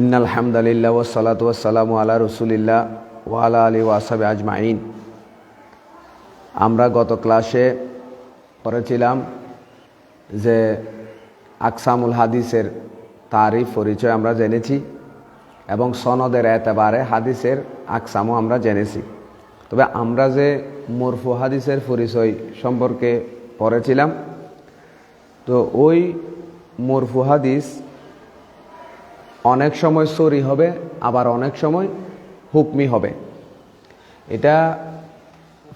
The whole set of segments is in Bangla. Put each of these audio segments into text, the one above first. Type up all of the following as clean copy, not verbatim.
ইন্নাল হামদুলিল্লাহ ওয়াস সালাতু ওয়াস সালামু আলা রাসূলিল্লাহ ওয়া আলা আলিহি ওয়া আসহাবিহি আজমাইন। আমরা গত ক্লাসে পড়েছিলাম যে আকসামুল হাদিসের তারিফ পরিচয় আমরা জেনেছি এবং সনদের এতেবারে হাদিসের আকসামও আমরা জেনেছি। তবে আমরা যে মরফু হাদিসের পরিচয় সম্পর্কে পড়েছিলাম, তো ওই মরফু হাদিস অনেক সময় সরি হবে, আবার অনেক সময় হুকমি হবে। এটা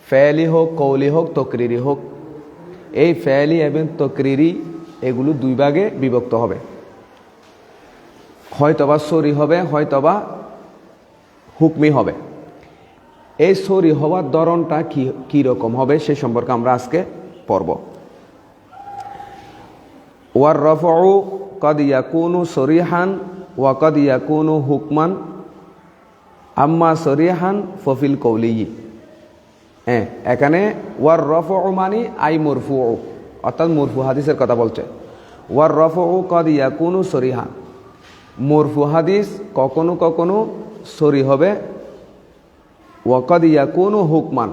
ফেলি হোক, কৌলি হোক, তকরিরি হোক। এই ফেলি এবং তকরিরি এগুলো দুই ভাগে বিভক্ত হবে, হয়তোবা সরি হবে, হয়তোবা হুকমি হবে। এই সরি হওয়ার ধরনটা কি রকম হবে সে সম্পর্কে আমরা আজকে পড়ব। ওয়ার রফউ কদ ইয়াকুনু সরিহান ওয়া কদ ইয়াকুনু হুকমান আম্মা সরিহান ফফিল কৌলিয়ি। এখানে ওয়ার রফউ মানে আই মরফু, অর্থাৎ মরফু হাদিসের কথা বলছে। ওয়ার রফউ কদ ইয়াকুনু সরিহান, মরফু হাদিস কখনো কখনো সরি হবে। ওয়া কদ ইয়াকুনু হুকমান,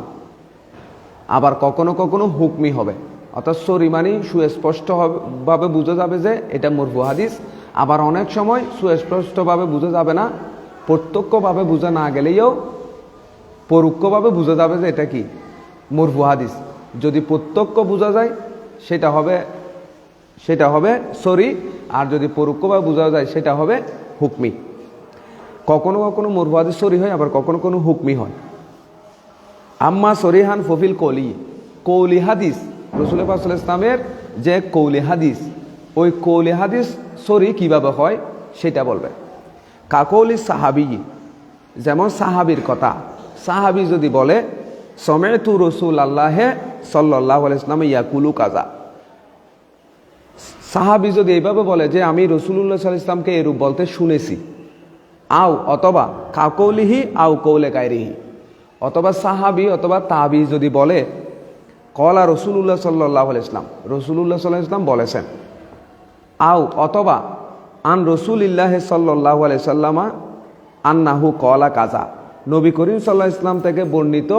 আবার কখনো কখনো হুকমি হবে। অর্থাৎ সরি মানে সুস্পষ্টভাবে বোঝা যাবে যে এটা মরফু হাদিস, আবার অনেক সময় সুস্পষ্টভাবে বোঝা যাবে না, প্রত্যক্ষভাবে বোঝা না গেলেও পরোক্ষভাবে বোঝা যাবে যে এটা কি মরফু হাদিস। যদি প্রত্যক্ষ বোঝা যায় সেটা হবে সরি, আর যদি পরোক্ষভাবে বোঝা যায় সেটা হবে হুকমি। কখনো কখনো মরফু হাদিস সরি হয়, আবার কখনো কখনো হুকমি হয়। আম্মা সরিহান ফফিল কৌলি, কৌলি হাদিস রাসূল পাক সাল্লাল্লাহু আলাইহি ওয়াসাল্লামের যে কৌলি হাদিস, ওই কৌলি হাদিস সরি কিভাবে হয় সেটা বলবে। কাকৌলি সাহাবি, যেমন সাহাবির কথা। সাহাবি যদি বলে সমি'তু রাসূলুল্লাহ সাল্লাল্লাহু আলাইহি ওয়াসাল্লাম ইয়াকুলু কাযা, সাহাবি যদি এইভাবে বলে যে আমি রাসূলুল্লাহ সাল্লাল্লাহু আলাইহি ওয়াসাল্লামকে এরূপ বলতে শুনেছি। আও অথবা কাকৌলিহি আও কৌলে গায়রিহি, অথবা সাহাবি অথবা তাবি যদি বলে কলা রাসূলুল্লাহ সাল্লাল্লাহু আলাইহি ওয়াসাল্লাম, রাসূলুল্লাহ সাল্লাল্লাহু আলাইহি ওয়াসাল্লাম বলেছেন। আও অথবা আন রাসূলিল্লাহ সাল্লাল্লাহু আলাইহি ওয়াসাল্লাম আন্নাহু কলা কাযা, নবী করিম সাল্লাল্লাহু আলাইহি ওয়াসাল্লাম থেকে বর্ণিত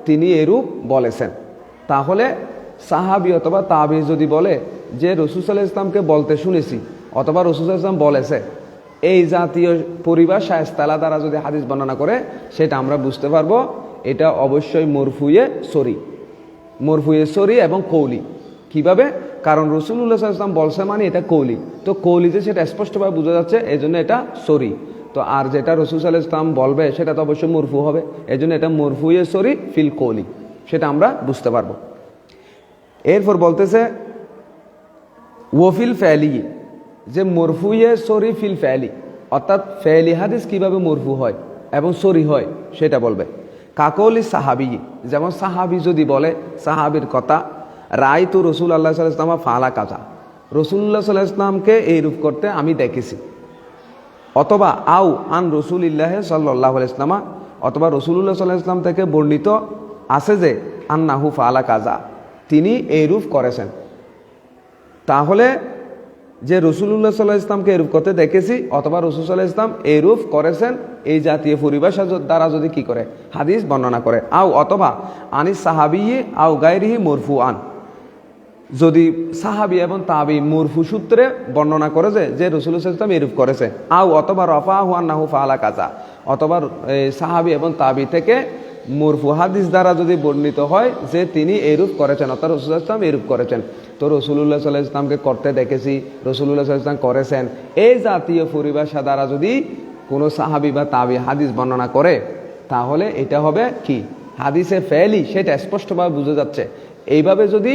তিনি এরূপ বলেছেন। তাহলে সাহাবি অথবা তাবি যদি বলে যে রাসূল সাল্লাল্লাহু আলাইহি ওয়াসাল্লামকে বলতে শুনেছি, অথবা রাসূল সাল্লাল্লাহু আলাইহি ওয়াসাল্লাম বলেছে, এই জাতীয় পরিবার শায়েস্তালা দ্বারা যদি হাদিস বর্ণনা করে, সেটা আমরা বুঝতে পারবো এটা অবশ্যই মরফুয়ে সরি, মরফুয়ে সরি এবং কৌলি। কিভাবে? কারণ রাসূলুল্লাহ সাল্লাল্লাহু আলাইহি ওয়াসাল্লাম বলছে মানে এটা কৌলি, তো কৌলিতে সেটা স্পষ্টভাবে বোঝা যাচ্ছে, এই জন্য এটা সরি। তো আর যেটা রাসূল সাল্লাল্লাহু আলাইহি ওয়াসাল্লাম বলবে সেটা তো অবশ্যই মরফু হবে, এই জন্য এটা মরফুয়ে সরি ফিল কৌলি, সেটা আমরা বুঝতে পারবো। এরপর বলতেছে ওয়ফিল ফেলি, যে মরফুয়ে সরি ফিল ফেলি, অর্থাৎ ফেলি হাদিস কিভাবে মরফু হয় এবং সরি হয় সেটা বলবে। কাকৌলি সাহাবি, যেমন সাহাবি যদি বলে সাহাবির কথা, রাইতু রাসূলুল্লাহ সাল্লাল্লাহু আলাইহি ওয়াসাল্লাম ফালা কাযা, রাসূলুল্লাহ সাল্লাল্লাহু আলাইহি ওয়াসাল্লামকে এই রূপ করতে আমি দেখেছি। অথবা আও আন রাসূলিল্লাহ সাল্লাল্লাহু আলাইহি ওয়াসাল্লাম, অথবা রাসূলুল্লাহ সাল্লাল্লাহু আলাইহি ওয়াসাল্লাম থেকে বর্ণিত আছে যে আন্নাহু ফালা কাযা, তিনি এই রূপ করেছেন। তাহলে যে রাসূলুল্লাহ সাল্লাল্লাহু আলাইহি ওয়াসাল্লামকে এরূপ করতে দেখেছি, অথবা রাসূল সাল্লাল্লাহু আলাইহি ওয়াসাল্লাম এরূপ করেছেন, এই জাতীয় পরিভাষা দ্বারা যদি কি করে হাদিস বর্ণনা করে। আও অথবা আনিস সাহাবি আও গায়রিহি মরফুআন, যদি সাহাবি এবং তাবি মরফু সূত্রে বর্ণনা করে যে রাসূলুল্লাহ সাল্লাল্লাহু আলাইহি ওয়াসাল্লাম এরূপ করেছে। আও অথবা রাফাহু আন্নাহু ফাআলা কাযা, অথবা সাহাবি এবং তাবি থেকে মরফু হাদিস দ্বারা যদি বর্ণিত হয় যে তিনি এরূপ করেছেন, অর্থাৎ রাসূলুল্লাহ সাল্লাল্লাহু আলাইহি ওয়াসাল্লাম এরূপ করেছেন, তো রাসূলুল্লাহ সাল্লাল্লাহু আলাইহি ওয়াসাল্লামকে করতে দেখেছি, রাসূলুল্লাহ সাল্লাল্লাহু আলাইহি ওয়াসাল্লাম করেছেন, এই জাতীয় পরিভাষা দ্বারা যদি কোনো সাহাবি বা তাবি হাদিস বর্ণনা করে, তাহলে এটা হবে কি হাদিসে ফেলি, সেটা স্পষ্টভাবে বোঝা যাচ্ছে। এইভাবে যদি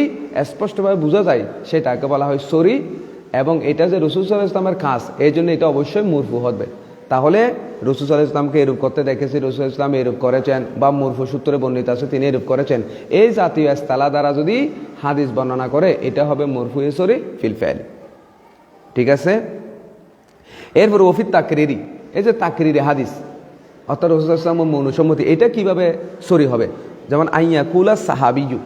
স্পষ্টভাবে বোঝা যায় সেটাকে বলা হয় সরি, এবং এটা যে রাসূল সাল্লাল্লাহু আলাইহি ওয়াসাল্লামের কাজ, এই জন্য এটা অবশ্যই মরফু হবে। তাহলে রাসূল সাল্লাল্লাহু আলাইহি ওয়াসাল্লামকে এরূপ করতে দেখেছি, রাসূল সাল্লাল্লাহু আলাইহি ওয়াসাল্লাম এরূপ করেছেন, বা মরফু সূত্রে বর্ণিত আছে তিনি এরূপ করেছেন, এই জাতীয় ইস্তালা দ্বারা যদি হাদিস বর্ণনা করে, এটা হবে মরফুয়ে সরি ফিল ফেল। ঠিক আছে। এরপর ওফিত তাকরিরি, এই যে তাকরিরি হাদিস, অর্থাৎ রাসূল সাল্লাল্লাহু আলাইহি ওয়াসাল্লামের অনুসম্মতি, এটা কিভাবে সরি হবে? যেমন আইয়াকুলা সাহাবিয়ু,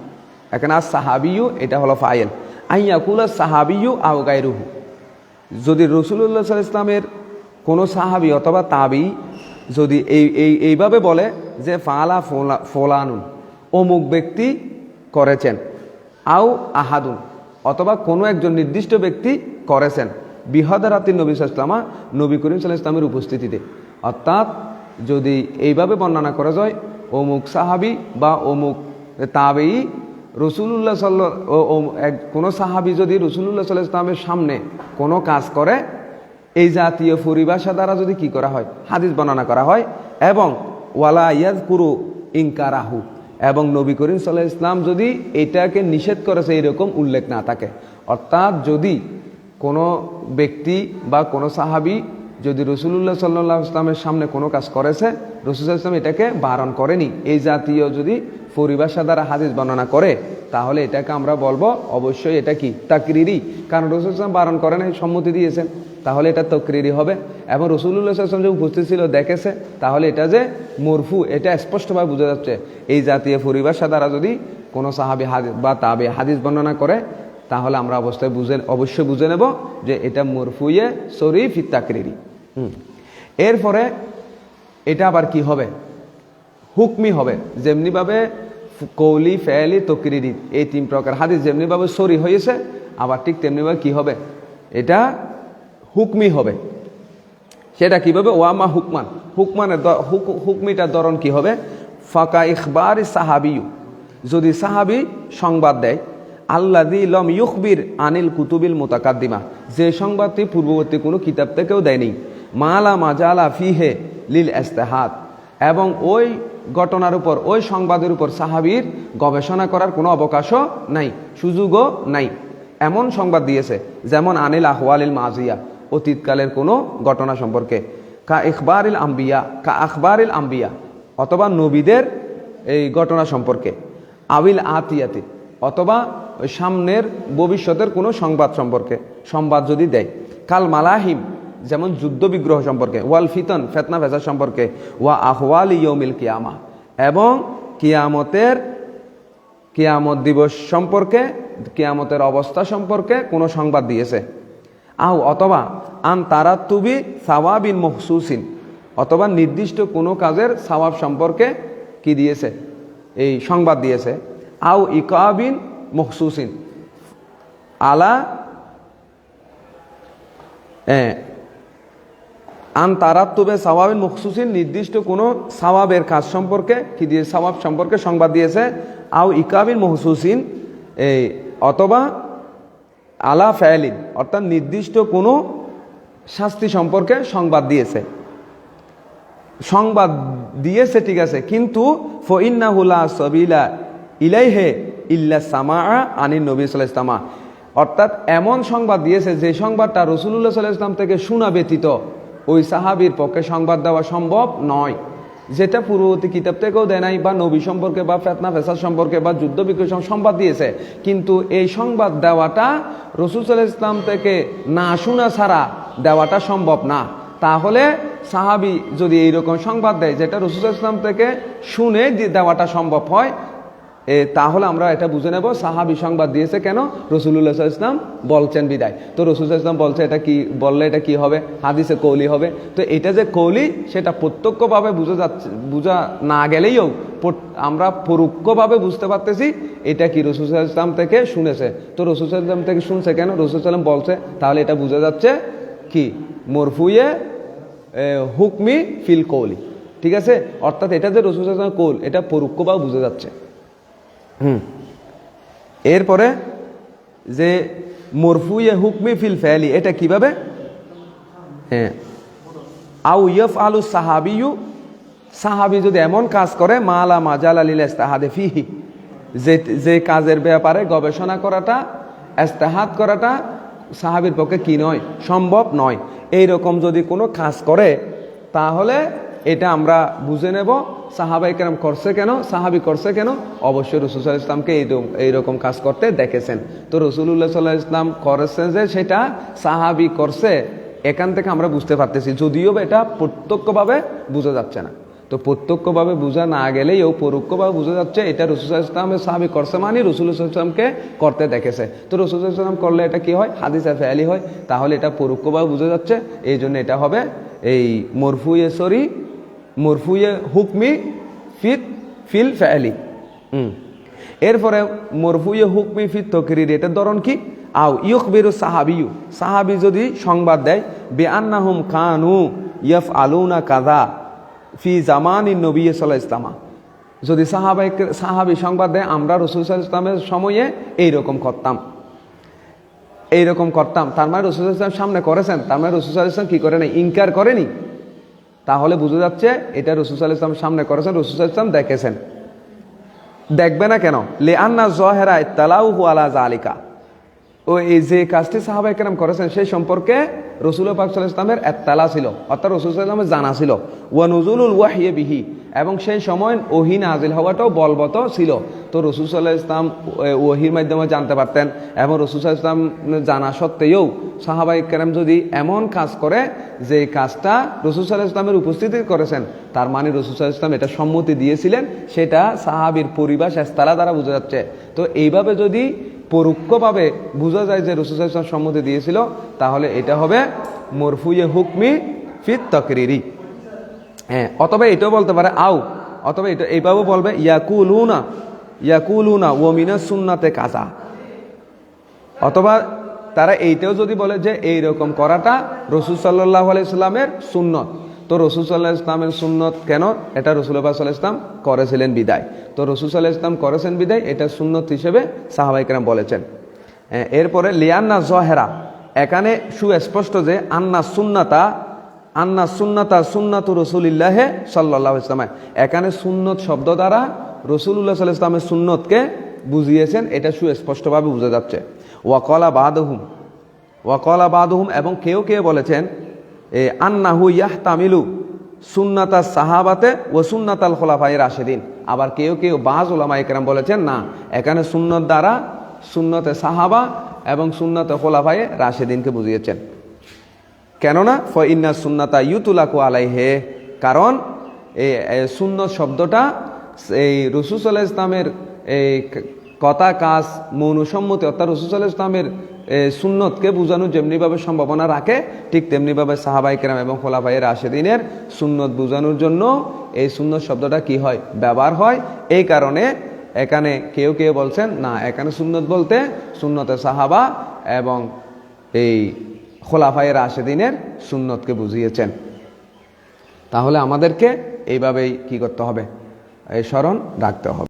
এখানে আর সাহাবিয়ু এটা হলো ফাইল, আইয়াকুলা সাহাবিয়ু আও গায়রুহু, যদি রাসূলুল্লাহ সাল্লাল্লাহু আলাইহি ওয়াসাল্লামের কোনো সাহাবি অথবা তাবি যদি এইভাবে বলে যে ফালা ফোলানুন, অমুক ব্যক্তি করেছেন, আও আহাদুন, অথবা কোনো একজন নির্দিষ্ট ব্যক্তি করেছেন, বিহদারাতিন নবী সাল্লাল্লাহু আলাইহি ওয়াসাল্লাম, নবী করিম সাল্লাল্লাহু আলাইহি ওয়াসাল্লামের উপস্থিতিতে। অর্থাৎ যদি এইভাবে বর্ণনা করা যায়, অমুক সাহাবি বা অমুক তাবেই রসুলুল্লাহ কোনো সাহাবি যদি রসুলুল্লাহ সাল্লাল্লাহু আলাইহি ওয়াসাল্লামের সামনে কোনো কাজ করে, এই জাতীয় পরিভাষা দ্বারা যদি কি করা হয়, হাদিস বর্ণনা করা হয়, এবং ওয়ালা ইয়াযকুরু ইনকারাহু, এবং নবী করিম সাল্লাল্লাহু আলাইহি ওয়াসাল্লাম যদি এটাকে নিষেধ করেছে এরকম উল্লেখ না থাকে, অর্থাৎ যদি কোনো ব্যক্তি বা কোনো সাহাবি যদি রসুলুল্লাহ সাল্লাল্লাহু আলাইহি ওয়াসাল্লামের সামনে কোনো কাজ করেছে, রসুল সাল্লাল্লাহু আলাইহি ওয়াসাল্লাম এটাকে বারণ করেনি, এই জাতীয় যদি পরিভাষা দ্বারা হাদিস বর্ণনা করে, তাহলে এটাকে আমরা বলবো অবশ্যই এটা কি তাকরিরি, কারণ রসুল সাল্লাল্লাহু আলাইহি ওয়াসাল্লাম বারণ করেন, সম্মতি দিয়েছেন, তাহলে এটা তাকরিরি হবে। এবং রসুলুল্লাহ সাল্লাল্লাহু আলাইহি ওয়াসাল্লাম যে উপস্থিত ছিল, দেখেছে, তাহলে এটা যে মরফু, এটা স্পষ্টভাবে বোঝা যাচ্ছে। এই জাতীয় পরিভাষা দ্বারা যদি কোনো সাহাবি হাদিস বা তাবে হাদিস বর্ণনা করে, তাহলে আমরা অবশ্যই বুঝে নেব যে এটা মরফুয়ে শরীফ তাকরিরি। এরপরে এটা আবার কি হবে, হুকমি হবে। যেমনিভাবে কৌলি, ফেলি, তকরিরি, এই তিন প্রকার হাদিস যেমনিভাবে সরি হয়েছে, আবার ঠিক তেমনিভাবে কি হবে, এটা হুকমি হবে। সেটা কিভাবে, ওয়ামা হুকমান, হুকমিটার ধরন কি হবে, ফাকা ইখবার সাহাবিউ, যদি সাহাবি সংবাদ দেয়, আল্লাযী লাম ইউখবির আনিল কুতুবিল মুতাকাদ্দিমা, যে সংবাদটি পূর্ববর্তী কোনো কিতাব থেকেও দেয়নি, মালা মাজালা ফিহে লিল ইস্তিহাদ, এবং ওই ঘটনার উপর, ওই সংবাদের উপর সাহাবীর গবেষণা করার কোনো অবকাশও নাই, সুযোগও নাই, এমন সংবাদ দিয়েছে। যেমন আনিল আহওয়ালিল মাজিয়া, অতীতকালের কোনো ঘটনা সম্পর্কে, কা আখবারিল আম্বিয়া, অথবা নবীদের এই ঘটনা সম্পর্কে, আবিল আতিয়াতি, অথবা ওই সামনের ভবিষ্যতের কোনো সংবাদ সম্পর্কে সংবাদ যদি দেয়, কাল মালাহিম, যেমন যুদ্ধ বিগ্রহ সম্পর্কে, ওয়াল ফিতন, ফেতনা ফেসাদ সম্পর্কে, ওয়া আহওয়াল ইয়ৌমিল কিয়ামা, এবং কিয়ামত দিবস সম্পর্কে, কিয়ামতের অবস্থা সম্পর্কে কোনো সংবাদ দিয়েছে। অথবা আন তারাতুবি সাওয়াবিন মখসুসিন, অথবা নির্দিষ্ট কোনো কাজের সওয়াব সম্পর্কে কি দিয়েছে, এই সংবাদ দিয়েছে। আও ইকাবিন মখসুসিন আলা আন তারাতুবে সাওয়াবিন মখসুসিন, নির্দিষ্ট কোনো সাওয়াবের কাজ সম্পর্কে কি দিয়ে, সাওয়াব সম্পর্কে সংবাদ দিয়েছে। আও ইকাবিন মখসুসিন, অথবা আলা ফায়ালিন, অর্থাৎ নির্দিষ্ট কোনো শাস্তি সম্পর্কে সংবাদ দিয়েছে। সংবাদ দিয়েছে ঠিক আছে, কিন্তু ফাইন্নাহু লা সাবিলা ইলাইহি ইল্লা সামাআ আনিন নবী সাল্লাল্লাহু আলাইহি ওয়াসাল্লাম, অর্থাৎ এমন সংবাদ দিয়েছে যে সংবাদটা রাসূলুল্লাহ সাল্লাল্লাহু আলাইহি ওয়াসাল্লাম থেকে শোনা ব্যতীত ওই সাহাবীর পক্ষে সংবাদ দেওয়া সম্ভব নয়, যেটা পূর্ববর্তী কিতাব থেকেও দেয় নাই, বা নবী সম্পর্কে বা ফেতনা ফেসাদ সম্পর্কে বা যুদ্ধ বিগ্রহ সংবাদ দিয়েছে, কিন্তু এই সংবাদ দেওয়াটা রাসূল সাল্লাল্লাহু আলাইহি ওয়াসাল্লাম থেকে না শোনা ছাড়া দেওয়াটা সম্ভব না। তাহলে সাহাবী যদি এইরকম সংবাদ দেয় যেটা রাসূল সাল্লাল্লাহু আলাইহি ওয়াসাল্লাম থেকে শুনে দেওয়াটা সম্ভব হয়, তাহলে আমরা এটা বুঝে নেব সাহাবী সংবাদ দিয়েছে কেন, রাসূলুল্লাহ সাল্লাল্লাহু আলাইহি ওয়াসাল্লাম বলছেন বিদায়। তো রাসূল সাল্লাল্লাহু আলাইহি ওয়াসাল্লাম বলছে, এটা কি বললে এটা কি হবে, হাদিসে কৌলি হবে। তো এটা যে কৌলি, সেটা প্রত্যক্ষভাবে বোঝা না গেলেও আমরা পরোক্ষভাবে বুঝতে পারতেছি এটা কি রাসূল সাল্লাল্লাহু আলাইহি ওয়াসাল্লাম থেকে শুনেছে। তো রাসূল সাল্লাল্লাহু আলাইহি ওয়াসাল্লাম থেকে শুনছে কেন, রাসূল সাল্লাল্লাহু আলাইহি ওয়াসাল্লাম বলছে, তাহলে এটা বোঝা যাচ্ছে কি মরফুয়ে হুকমি ফিল কৌলি, ঠিক আছে। অর্থাৎ এটা যে রাসূল সাল্লাল্লাহু আলাইহি ওয়াসাল্লাম কৌল, এটা পরোক্ষভাবে বোঝা যাচ্ছে। এরপরে যে মরফুয়ে হুকমি ফিল ফাইলি, এটা কিভাবে, আউ ইয়াফআলু সাহাবিয়ু, সাহাবী যদি এমন কাজ করে, মালা মাজালা লিল ইস্তিহাদে ফিহি, যে কাজের ব্যাপারে গবেষণা করাটা, ইস্তিহাদ করাটা সাহাবীর পক্ষে কি নয়, সম্ভব নয়, এইরকম যদি কোনো কাজ করে, তাহলে এটা আমরা বুঝে নেব সাহাবায়ে কেরাম করছে কেন, সাহাবী করছে কেন, অবশ্যই রাসূল সাল্লাল্লাহু আলাইহি ওয়াসাল্লামকে এইরকম কাজ করতে দেখেছেন। তো রাসূলুল্লাহ সাল্লাল্লাহু আলাইহি ওয়াসাল্লাম করেছে যে সেটা সাহাবী করছে, এখান থেকে আমরা বুঝতে পারতেছি, যদিও এটা প্রত্যক্ষভাবে বোঝা যাচ্ছে না। তো প্রত্যক্ষভাবে বোঝা না গেলেও পরোক্ষভাবে বোঝা যাচ্ছে এটা রাসূল সাল্লাল্লাহু আলাইহি ওয়াসাল্লামের সাহাবী করছে, মানে রাসূল সাল্লাল্লাহু আলাইহি ওয়াসাল্লামকে করতে দেখেছে। তো রাসূল সাল্লাল্লাহু আলাইহি ওয়াসাল্লাম করলে এটা কি হয়, হাদিসে ফাইলি হয়, তাহলে এটা পরোক্ষভাবে বোঝা যাচ্ছে, এই জন্য এটা হবে এই মরফুয়ে সরি মরফুয়ে হুকমি ফিল ফেলি। এরপরে মরফুয়ে হুকমি ফিত তকরির এটার ধরন কি? আও ইউখবিরু সাহাবিয়ু, সাহাবি যদি সংবাদ দেয় বিআন্নাহুম কানু ইয়াফআলুনা কাযা ফি জামানিন নবী সাল্লাল্লাহু আলাইহি ওয়াসাল্লাম, যদি সাহাবি সংবাদ দেয় আমরা রাসূল সাল্লাল্লাহু আলাইহি ওয়াসাল্লামের সময়ে এইরকম করতাম, তার মানে রাসূল সাল্লাল্লাহু আলাইহি ওয়াসাল্লাম সামনে করেছেন, তার মানে রাসূল সাল্লাল্লাহু আলাইহি ওয়াসাল্লাম কি করে নাই? ইনকার করেনি। তাহলে বোঝা যাচ্ছে এটা রাসূল সাল্লাল্লাহু আলাইহি ওয়াসাল্লাম সামনে করেছেন, রাসূল সাল্লাল্লাহু আলাইহি ওয়াসাল্লাম দেখেছেন। দেখবে না কেন? লিআন্না যাহিরা ইত্তালাউহু আলা যালিকা, ও এই যে কাজটি সাহাবায়ে কেরাম করেছেন সেই সম্পর্কে রাসূল পাক সাল্লাল্লাহু আলাইহি ওয়াসাল্লামের ইত্তালা ছিল, অর্থাৎ রাসূল সাল্লাল্লাহু আলাইহি ওয়াসাল্লামের জানা ছিল। ওয়া নুজুলুল ওয়াহয়ি বিহি, এবং সেই সময় ওহী নাজিল হওয়াটাও বলবৎ ছিল। তো রাসূল সাল্লাল্লাহু আলাইহি ওয়াসাল্লাম ওহীর মাধ্যমে জানতে পারতেন, এবং রাসূল সাল্লাল্লাহু আলাইহি ওয়াসাল্লাম জানা সত্ত্বেও সাহাবায়ে কেরাম যদি এমন কাজ করে যে কাজটা রাসূল সাল্লাল্লাহু আলাইহি ওয়াসাল্লামের উপস্থিতি করেছেন, তার মানে রাসূল সাল্লাল্লাহু আলাইহি ওয়াসাল্লাম এটা সম্মতি দিয়েছিলেন, সেটা সাহাবীর পরিভাষ ইস্তালা দ্বারা বোঝা যাচ্ছে। তো এইভাবে যদি পরোক্ষভাবে বোঝা যায় যে রাসূল সাল্লাল্লাহু আলাইহি ওয়াসাল্লাম সম্মতি দিয়েছিল, তাহলে এটা হবে মরফুয়ে হুকমি ফিত তাকরিরি। হ্যাঁ, অথবা এটাও বলতে পারে আও, অথবা এটা এইভাবে বলবে ইয়াকুলুনা ওয়া মিনাস সুন্নাতে কাজা, অথবা তারা এইটাও যদি বলে যে এইরকম করাটা রাসূল সাল্লাল্লাহু আলাইহি সাল্লামের সুন্নত। তো রাসূল সাল্লাল্লাহু আলাইহি সাল্লামের সুন্নত কেন? এটা রাসূল সাল্লাল্লাহু আলাইহি সাল্লাম করেছিলেন বিদায়। তো রাসূল সাল্লাল্লাহু আলাইহি সাল্লাম করেছেন বিদায় এটা সুন্নত হিসেবে সাহাবায়ে কেরাম বলেছেন। এরপরে লিআন্না যাহিরা, এখানে সুস্পষ্ট যে আন্না সুন্নাতা সুন্নাতু রাসূলিল্লাহ সাল্লাল্লাহু আলাইহি ওয়াসাল্লাম, এখানে সুন্নত শব্দ দ্বারা রাসূলুল্লাহ সাল্লাল্লাহু আলাইহি ওয়াসাল্লামের সুন্নতকে বুঝিয়েছেন, এটা সুস্পষ্টভাবে বোঝা যাচ্ছে। ওয়াকালা বাদুহুম, এবং কেউ বলেছেন আন্নাহু ইয়াহতামিলু সুন্নাতাস সাহাবাতে ওয়া সুন্নাতাল খুলাফায়ে রাশিদিন, আবার কেউ বাজ উলামায়ে কেরাম বলেছেন না, এখানে সুন্নত দ্বারা সুন্নতে সাহাবা এবং সুন্নতে খুলাফায়ে রাশিদিনকে বুঝিয়েছেন। কেননা ফইন্না সুন্নাতা ইউতুলাকু আলাইহে, কারণ এই সুন্নত শব্দটা এই রাসূল সাল্লাল্লাহু আলাইহি ইসলামের এই কথা কাজ মৌনসম্মতি, অর্থাৎ রাসূল সাল্লাল্লাহু আলাইহি ইসলামের সুন্নতকে বোঝানোর যেমনিভাবে সম্ভাবনা রাখে, ঠিক তেমনিভাবে সাহাবায়ে কেরাম এবং খুলাফায়ে রাশিদিনের সুন্নত বোঝানোর জন্য এই সুন্নত শব্দটা কি হয়? ব্যবহার হয়। এই কারণে এখানে কেউ বলছেন না, এখানে সুন্নত বলতে সুন্নতে সাহাবা এবং এই খোলাফায়ে রাশেদিনের সুন্নতকে বুঝিয়েছেন। তাহলে আমাদেরকে এইভাবেই কি করতে হবে? এই স্মরণ রাখতে হবে।